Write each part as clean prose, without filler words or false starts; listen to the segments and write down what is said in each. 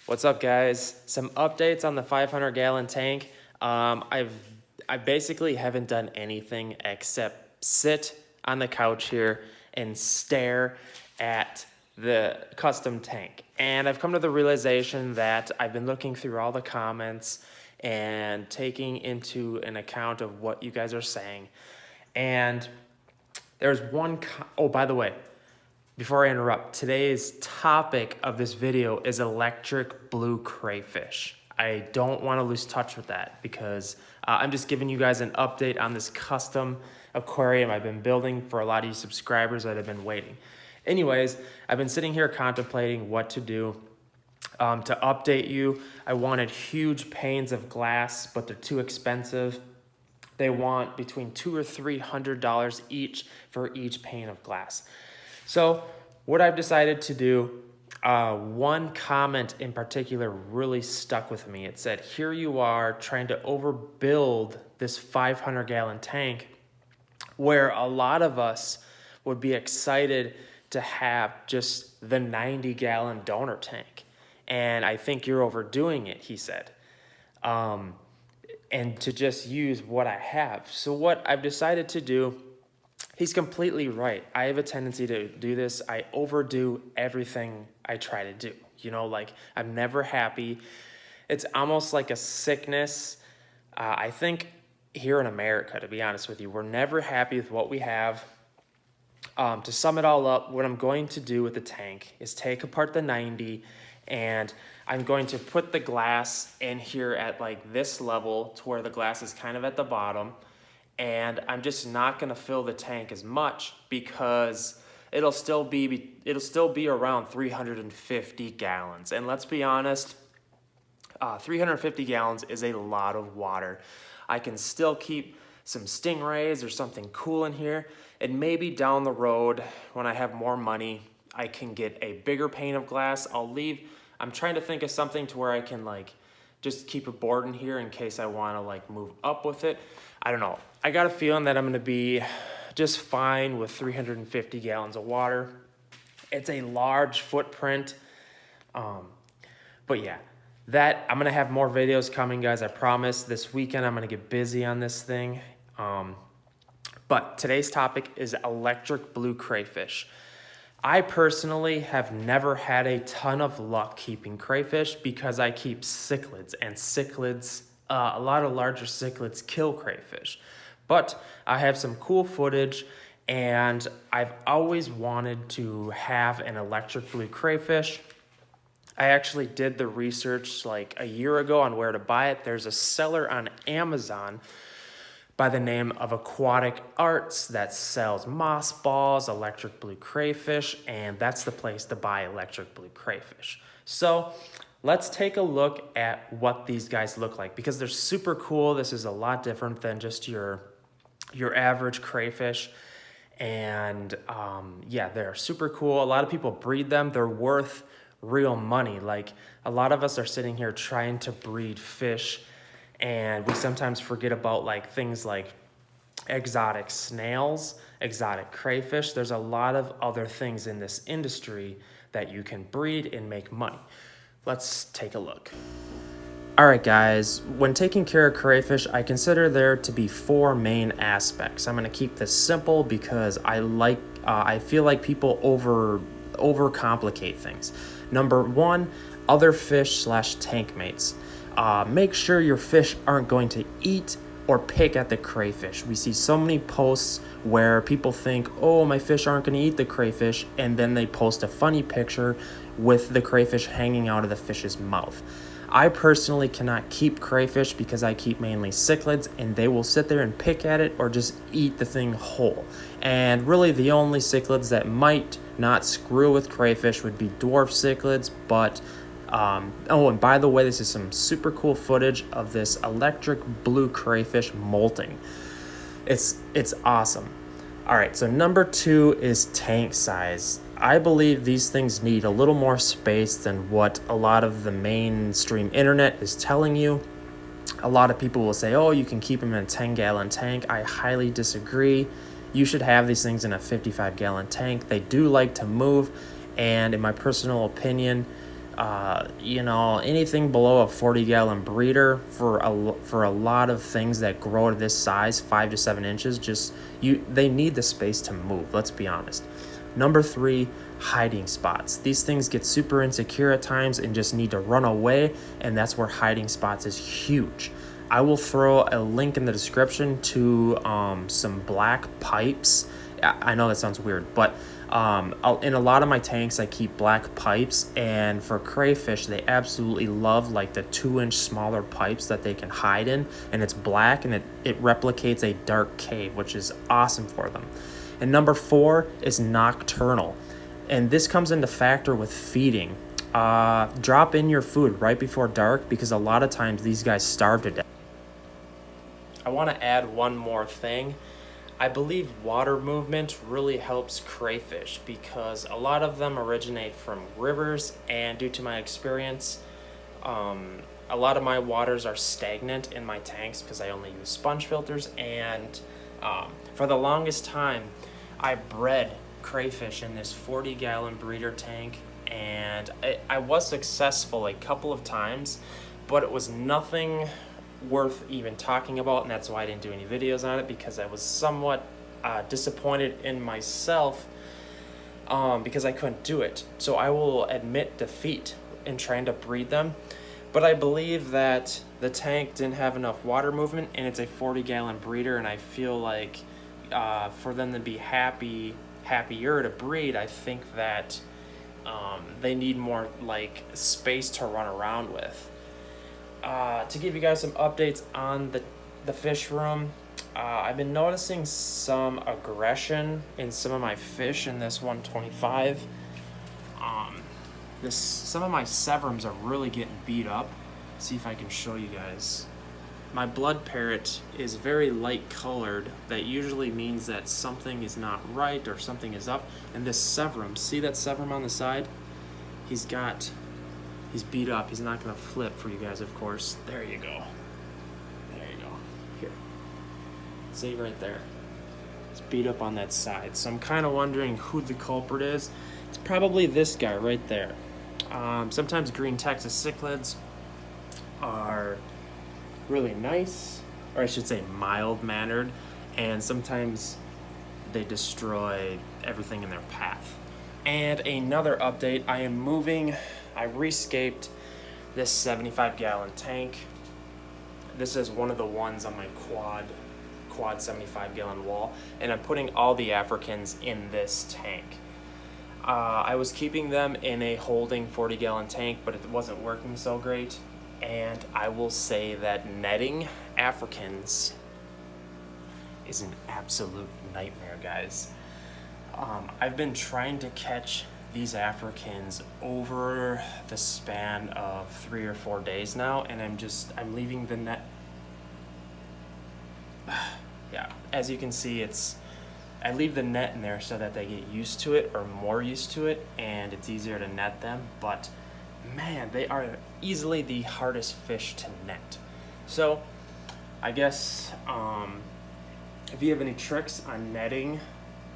What's up, guys? Some updates on the 500-gallon tank. I basically haven't done anything except sit on the couch here and stare at the custom tank. And I've come to the realization that I've been looking through all the comments and taking into an account of what you guys are saying. And there's one, oh, by the way, before I interrupt, today's topic of this video is electric blue crayfish. I don't want to lose touch with that because I'm just giving you guys an update on this custom aquarium I've been building for a lot of you subscribers that have been waiting. Anyways, I've been sitting here contemplating what to do to update you. I wanted huge panes of glass, but they're too expensive. They want between $200 or $300 each for each pane of glass. So what I've decided to do, one comment in particular really stuck with me. It said, here you are trying to overbuild this 500-gallon tank where a lot of us would be excited to have just the 90-gallon donor tank. And I think you're overdoing it, he said. And to just use what I have. So what I've decided to do, he's completely right. I have a tendency to do this. I overdo everything I try to do. You know, like I'm never happy. It's almost like a sickness. I think here in America, to be honest with you, we're never happy with what we have. To sum it all up, what I'm going to do with the tank is take apart the 90 and I'm going to put the glass in here at like this level to where the glass is kind of at the bottom. And I'm just not going to fill the tank as much because it'll still be around 350 gallons. And let's be honest, 350 gallons is a lot of water. I can still keep some stingrays or something cool in here. And maybe down the road when I have more money, I can get a bigger pane of glass. I'm trying to think of something to where I can like just keep a board in here in case I want to like move up with it. I don't know. I got a feeling that I'm going to be just fine with 350 gallons of water. It's a large footprint. But yeah, I'm going to have more videos coming, guys. I promise. This weekend, I'm going to get busy on this thing. But today's topic is electric blue crayfish. I personally have never had a ton of luck keeping crayfish because I keep cichlids, and cichlids, a lot of larger cichlids kill crayfish. But I have some cool footage, and I've always wanted to have an electric blue crayfish. I actually did the research like a year ago on where to buy it. There's a seller on Amazon by the name of Aquatic Arts that sells moss balls, electric blue crayfish, and that's the place to buy electric blue crayfish. So let's take a look at what these guys look like because they're super cool. This is a lot different than just your average crayfish. And yeah, they're super cool. A lot of people breed them. They're worth real money. Like a lot of us are sitting here trying to breed fish, and we sometimes forget about like things like exotic snails, exotic crayfish. There's a lot of other things in this industry that you can breed and make money. Let's take a look. All right, guys, when taking care of crayfish, I consider there to be four main aspects. I'm going to keep this simple because I feel like people overcomplicate things. Number one, other fish / tank mates. Make sure your fish aren't going to eat or pick at the crayfish. We see so many posts where people think, oh, my fish aren't going to eat the crayfish, and then they post a funny picture with the crayfish hanging out of the fish's mouth. I personally cannot keep crayfish because I keep mainly cichlids, and they will sit there and pick at it or just eat the thing whole. And really the only cichlids that might not screw with crayfish would be dwarf cichlids, but oh, and by the way, this is some super cool footage of this electric blue crayfish molting. It's awesome. All right, so number two is tank size. I believe these things need a little more space than what a lot of the mainstream internet is telling you. A lot of people will say, oh, you can keep them in a 10-gallon tank. I highly disagree. You should have these things in a 55-gallon tank. They do like to move, and in my personal opinion, You know, anything below a 40-gallon breeder for a lot of things that grow to this size, 5 to 7 inches, they need the space to move, let's be honest. Number 3, hiding spots. These things get super insecure at times and just need to run away, and that's where hiding spots is huge. I will throw a link in the description to some black pipes. I know that sounds weird, but in a lot of my tanks I keep black pipes, and for crayfish they absolutely love like the 2-inch smaller pipes that they can hide in, and it's black and it replicates a dark cave, which is awesome for them. And number 4 is nocturnal, and this comes into factor with feeding. Drop in your food right before dark because a lot of times these guys starve to death. I want to add one more thing. I believe water movement really helps crayfish because a lot of them originate from rivers, and due to my experience, a lot of my waters are stagnant in my tanks because I only use sponge filters, and for the longest time I bred crayfish in this 40-gallon breeder tank, and I was successful a couple of times, but it was nothing worth even talking about, and that's why I didn't do any videos on it, because I was somewhat disappointed in myself because I couldn't do it. So I will admit defeat in trying to breed them, but I believe that the tank didn't have enough water movement, and it's a 40-gallon breeder, and I feel like for them to be happier to breed, I think that they need more like space to run around with. To give you guys some updates on the fish room, I've been noticing some aggression in some of my fish in this 125. Some of my severums are really getting beat up. See if I can show you guys. My blood parrot is very light colored. That usually means that something is not right or something is up. And this severum, see that severum on the side? He's beat up. He's not gonna flip for you guys, of course. There you go. There you go. Here. See right there. He's beat up on that side. So I'm kind of wondering who the culprit is. It's probably this guy right there. Sometimes green Texas cichlids are really nice, or I should say mild-mannered, and sometimes they destroy everything in their path. And another update, I rescaped this 75-gallon tank. This is one of the ones on my quad 75-gallon wall, and I'm putting all the Africans in this tank. I was keeping them in a holding 40-gallon tank, but it wasn't working so great, and I will say that netting Africans is an absolute nightmare, guys. I've been trying to catch these Africans over the span of 3 or 4 days now, and I'm leaving the net. Yeah, as you can see, I leave the net in there so that they get used to it, or more used to it, and it's easier to net them. But man, they are easily the hardest fish to net. So I guess if you have any tricks on netting,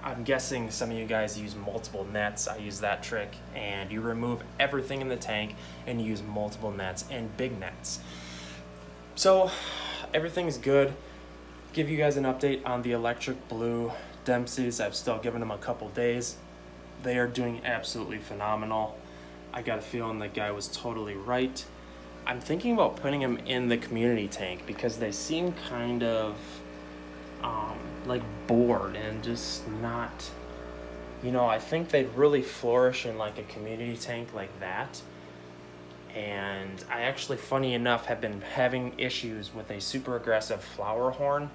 I'm guessing some of you guys use multiple nets. I use that trick, and you remove everything in the tank and you use multiple nets and big nets. So everything's good. Give you guys an update on the electric blue Dempseys. I've still given them a couple days. They are doing absolutely phenomenal. I got a feeling that guy was totally right. I'm thinking about putting them in the community tank because they seem kind of like bored and just not, I think they'd really flourish in like a community tank like that. And I actually, funny enough, have been having issues with a super aggressive flower horn.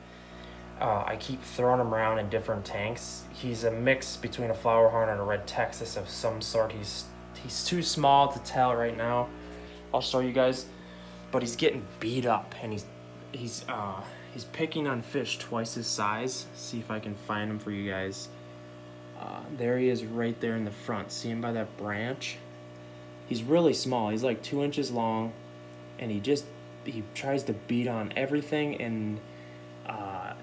I keep throwing him around in different tanks. He's a mix between a flower horn and a red Texas of some sort. He's too small to tell right now. I'll show you guys, but he's getting beat up, and he's picking on fish twice his size. See if I can find him for you guys. There he is right there in the front. See him by that branch? He's really small. He's like 2 inches long, and he tries to beat on everything, and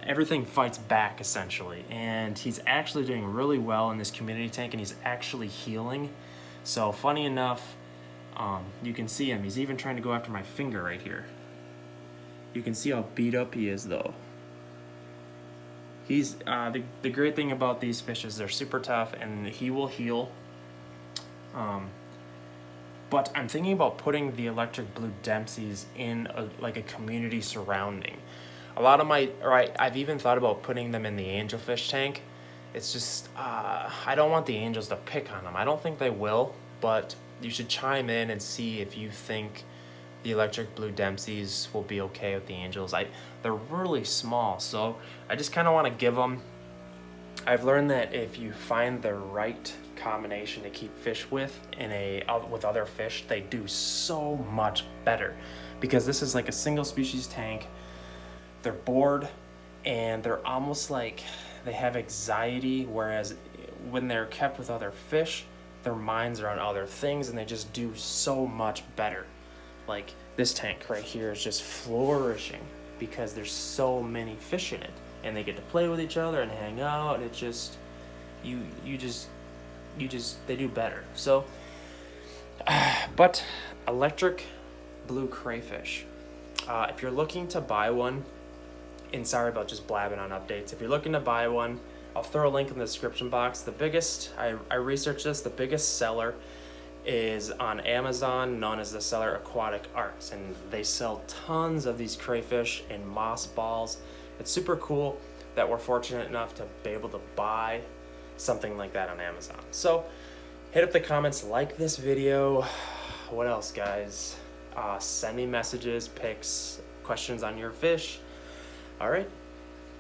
everything fights back essentially. And he's actually doing really well in this community tank, and he's actually healing. So funny enough, You can see him. He's even trying to go after my finger right here. You can see how beat up he is though. He's the great thing about these fish is they're super tough and he will heal. But I'm thinking about putting the electric blue Dempseys in like a community surrounding. A lot of I've even thought about putting them in the angelfish tank. It's just, I don't want the angels to pick on them. I don't think they will, but you should chime in and see if you think the electric blue Dempseys will be okay with the angels. They're really small, so I just kind of want to give them. I've learned that if you find the right combination to keep fish with with other fish, they do so much better, because this is like a single species tank. They're bored and they're almost like they have anxiety, whereas when they're kept with other fish, their minds are on other things and they just do so much better. Like this tank right here is just flourishing because there's so many fish in it and they get to play with each other and hang out, and it just they do better. So but electric blue crayfish, if you're looking to buy one, and sorry about just blabbing on updates, if you're looking to buy one, I'll throw a link in the description box. The biggest, I researched this, the biggest seller is on Amazon, known as the seller Aquatic Arts, and they sell tons of these crayfish in moss balls. It's super cool that we're fortunate enough to be able to buy something like that on Amazon. So hit up the comments, like this video. What else, guys? Send me messages, pics, questions on your fish. All right.